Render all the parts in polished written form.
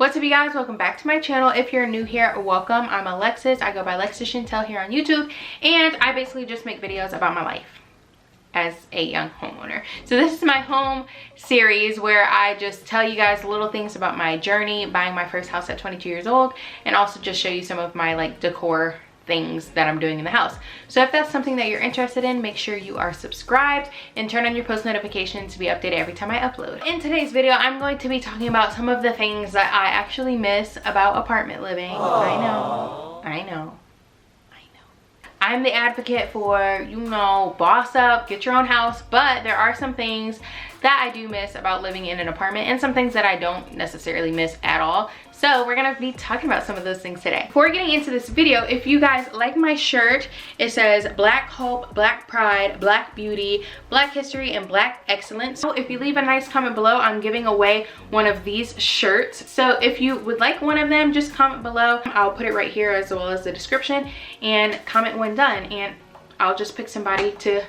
What's up, you guys? Welcome back to my channel. If you're new here, welcome. I'm Alexis. I go by Lexis Shantell here on YouTube, and I basically just make videos about my life as a young homeowner. So this is my home series where I just tell you guys little things about my journey buying my first house at 22 years old, and also just show you some of my like decor things that I'm doing in the house. So if that's something that you're interested in, make sure you are subscribed and turn on your post notifications to be updated every time I upload. In today's video, I'm going to be talking about some of the things that I actually miss about apartment living. I know. I'm the advocate for, you know, boss up, get your own house, but there are some things that I do miss about living in an apartment and some things that I don't necessarily miss at all. So we're gonna be talking about some of those things today. Before getting into this video, if you guys like my shirt, it says Black Hope, Black Pride, Black Beauty, Black History, and Black Excellence. So if you leave a nice comment below, I'm giving away one of these shirts. So if you would like one of them, just comment below. I'll put it right here as well as the description, and comment when done, and I'll just pick somebody to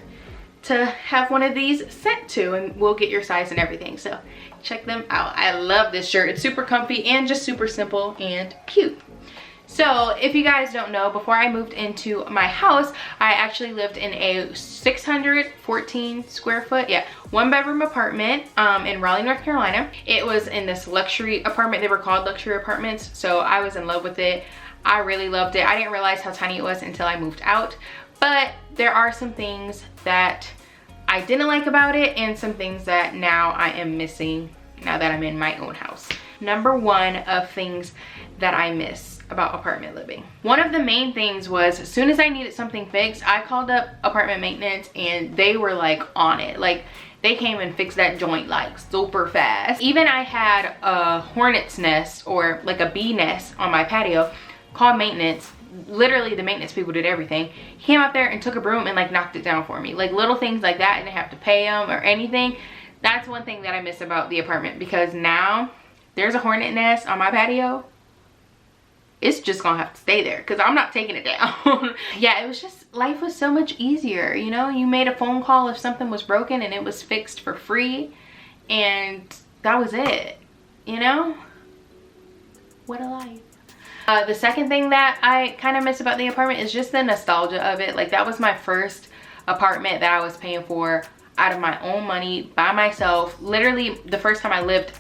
have one of these sent to, and we'll get your size and everything. So check them out. I love this shirt. It's super comfy and just super simple and cute. So if you guys don't know, before I moved into my house, I actually lived in a 614 square foot, one bedroom apartment in Raleigh, North Carolina. It was in this luxury apartment. They were called luxury apartments, so I was in love with it. I really loved it. I didn't realize how tiny it was until I moved out. But there are some things that I didn't like about it, and some things that now I am missing now that I'm in my own house. Number one of things that I miss about apartment living. One of the main things was, as soon as I needed something fixed, I called up apartment maintenance and they were like on it. Like, they came and fixed that joint like super fast. Even I had a hornet's nest or like a bee nest on my patio, called maintenance. Literally the maintenance people did everything. He came out there and took a broom and like knocked it down for me. Like little things like that, and didn't have to pay him or anything. That's one thing that I miss about the apartment, because now there's a hornet nest on my patio. It's just gonna have to stay there because I'm not taking it down. Yeah, it was just, life was so much easier, you know? You made a phone call if something was broken and it was fixed for free, and that was it, you know? What a life. The second thing that I kind of miss about the apartment is just the nostalgia of it. Like, that was my first apartment that I was paying for out of my own money, by myself. Literally the first time I lived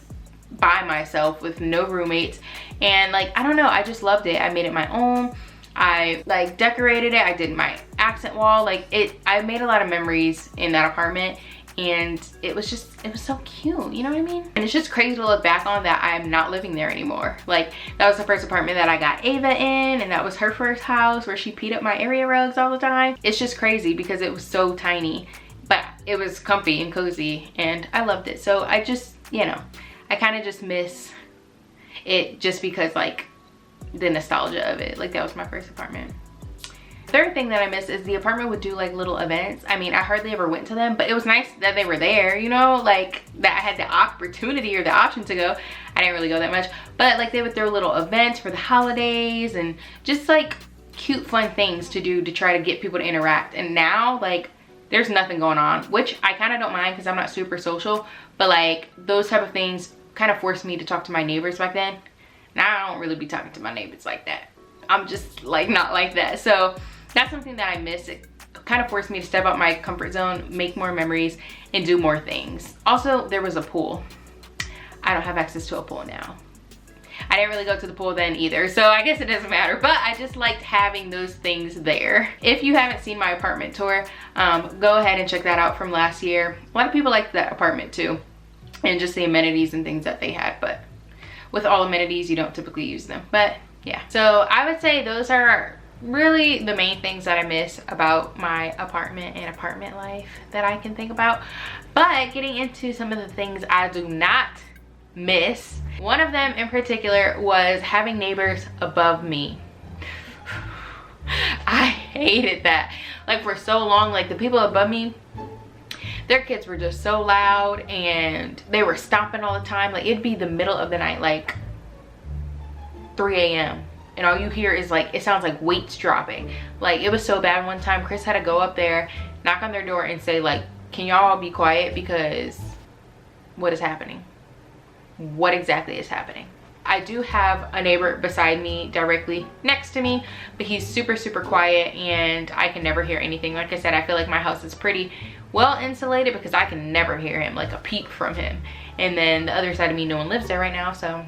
by myself with no roommates. And like, I don't know, I just loved it. I made it my own. I like decorated it. I did my accent wall. Like, I made a lot of memories in that apartment. And it was so cute, you know what I mean? And it's just crazy to look back on that I'm not living there anymore. Like, that was the first apartment that I got Ava in, and that was her first house where she peed up my area rugs all the time. It's just crazy because it was so tiny, but it was comfy and cozy, and I loved it. So I just, you know, I kind of just miss it just because, like, the nostalgia of it. Like, that was my first apartment. Third thing that I miss is the apartment would do like little events. I mean, I hardly ever went to them, but it was nice that they were there, you know, like that I had the opportunity or the option to go. I didn't really go that much, but like they would throw little events for the holidays and just like cute fun things to do to try to get people to interact. And now, like, there's nothing going on, which I kind of don't mind because I'm not super social, but like those type of things kind of forced me to talk to my neighbors back then. Now I don't really be talking to my neighbors like that. I'm just like not like that. So that's something that I miss. It kind of forced me to step out my comfort zone, make more memories, and do more things. Also, there was a pool. I don't have access to a pool now. I didn't really go to the pool then either, so I guess it doesn't matter, but I just liked having those things there. If you haven't seen my apartment tour, go ahead and check that out from last year. A lot of people liked that apartment too, and just the amenities and things that they had, but with all amenities, you don't typically use them. But yeah, so I would say those are really the main things that I miss about my apartment and apartment life that I can think about. But getting into some of the things I do not miss, one of them in particular was having neighbors above me. I hated that. Like, for so long, like the people above me, their kids were just so loud and they were stomping all the time. Like, it'd be the middle of the night, like 3 a.m. and all you hear is like, it sounds like weights dropping. Like, it was so bad. One time Chris had to go up there, knock on their door and say like, can y'all all be quiet because what is happening? What exactly is happening? I do have a neighbor beside me directly next to me, but he's super quiet and I can never hear anything. Like I said, I feel like my house is pretty well insulated because I can never hear him, like a peep from him. And then the other side of me, no one lives there right now, so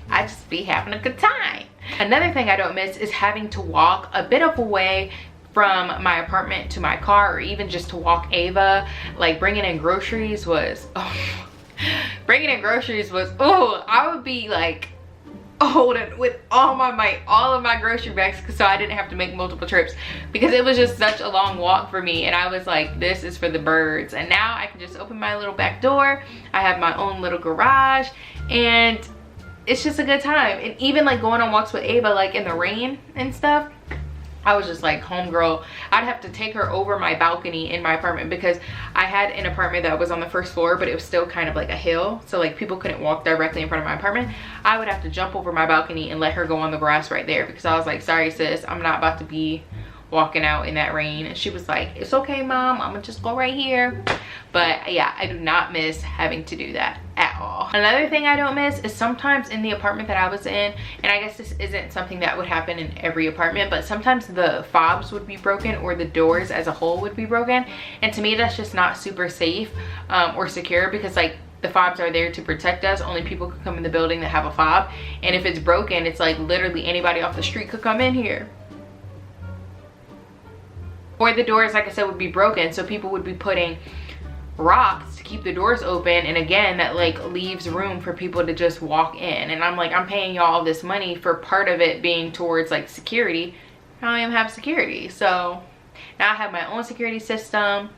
I just be having a good time. Another thing I don't miss is having to walk a bit of a way from my apartment to my car, or even just to walk Ava. Like bringing in groceries was, bringing in groceries was, I would be like holding with all my might all of my grocery bags so I didn't have to make multiple trips, because it was just such a long walk for me. And I was like, this is for the birds. And now I can just open my little back door. I have my own little garage and it's just a good time. And even like going on walks with Ava, like in the rain and stuff, I was just like, homegirl, I'd have to take her over my balcony in my apartment, because I had an apartment that was on the first floor, but it was still kind of like a hill. So like people couldn't walk directly in front of my apartment. I would have to jump over my balcony and let her go on the grass right there, because I was like, sorry sis, I'm not about to be walking out in that rain. And she was like, it's okay mom, I'm gonna just go right here. But yeah, I do not miss having to do that at all. Another thing I don't miss is sometimes in the apartment that I was in, and I guess this isn't something that would happen in every apartment, but sometimes the fobs would be broken, or the doors as a whole would be broken. And to me, that's just not super safe or secure, because like the fobs are there to protect us. Only people could come in the building that have a fob. And if it's broken, it's like literally anybody off the street could come in here. Or the doors, like I said, would be broken, so people would be putting rocks to keep the doors open, and again, that like leaves room for people to just walk in. And I'm like, I'm paying y'all this money for part of it being towards like security. I don't even have security. So now I have my own security system.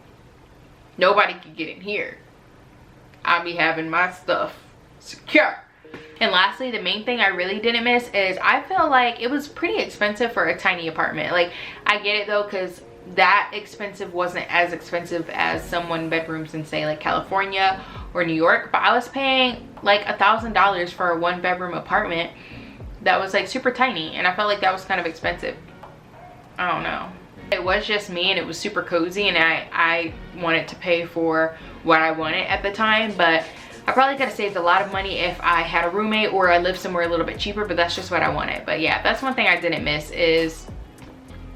Nobody can get in here. I'll be having my stuff secure. And lastly, the main thing I really didn't miss is I feel like it was pretty expensive for a tiny apartment. Like I get it though, because that expensive wasn't as expensive as some one bedrooms in say like California or New York, but I was paying like $1,000 for a 1-bedroom apartment that was like super tiny, and I felt like that was kind of expensive. I don't know, it was just me and it was super cozy, and I wanted to pay for what I wanted at the time. But I probably could have saved a lot of money if I had a roommate or I lived somewhere a little bit cheaper, but that's just what I wanted. But yeah, that's one thing I didn't miss is,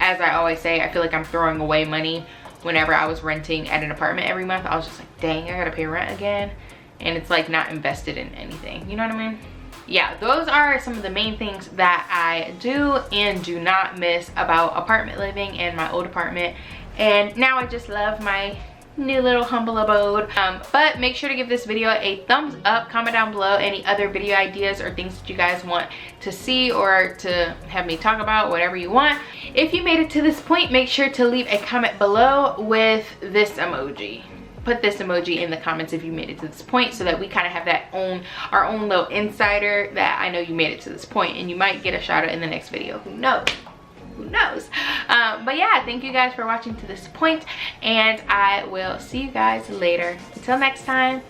as I always say, I feel like I'm throwing away money whenever I was renting at an apartment every month. I was just like, dang, I gotta pay rent again. And it's like not invested in anything, you know what I mean? Yeah, those are some of the main things that I do and do not miss about apartment living and my old apartment. And now I just love my new little humble abode. But make sure to give this video a thumbs up, comment down below any other video ideas or things that you guys want to see or to have me talk about, whatever you want. If you made it to this point, make sure to leave a comment below with this emoji. Put this emoji in the comments if you made it to this point, so that we kind of have that our own little insider that I know you made it to this point, and you might get a shout out in the next video. Who knows? Who knows? But yeah, thank you guys for watching to this point, and I will see you guys later. Until next time.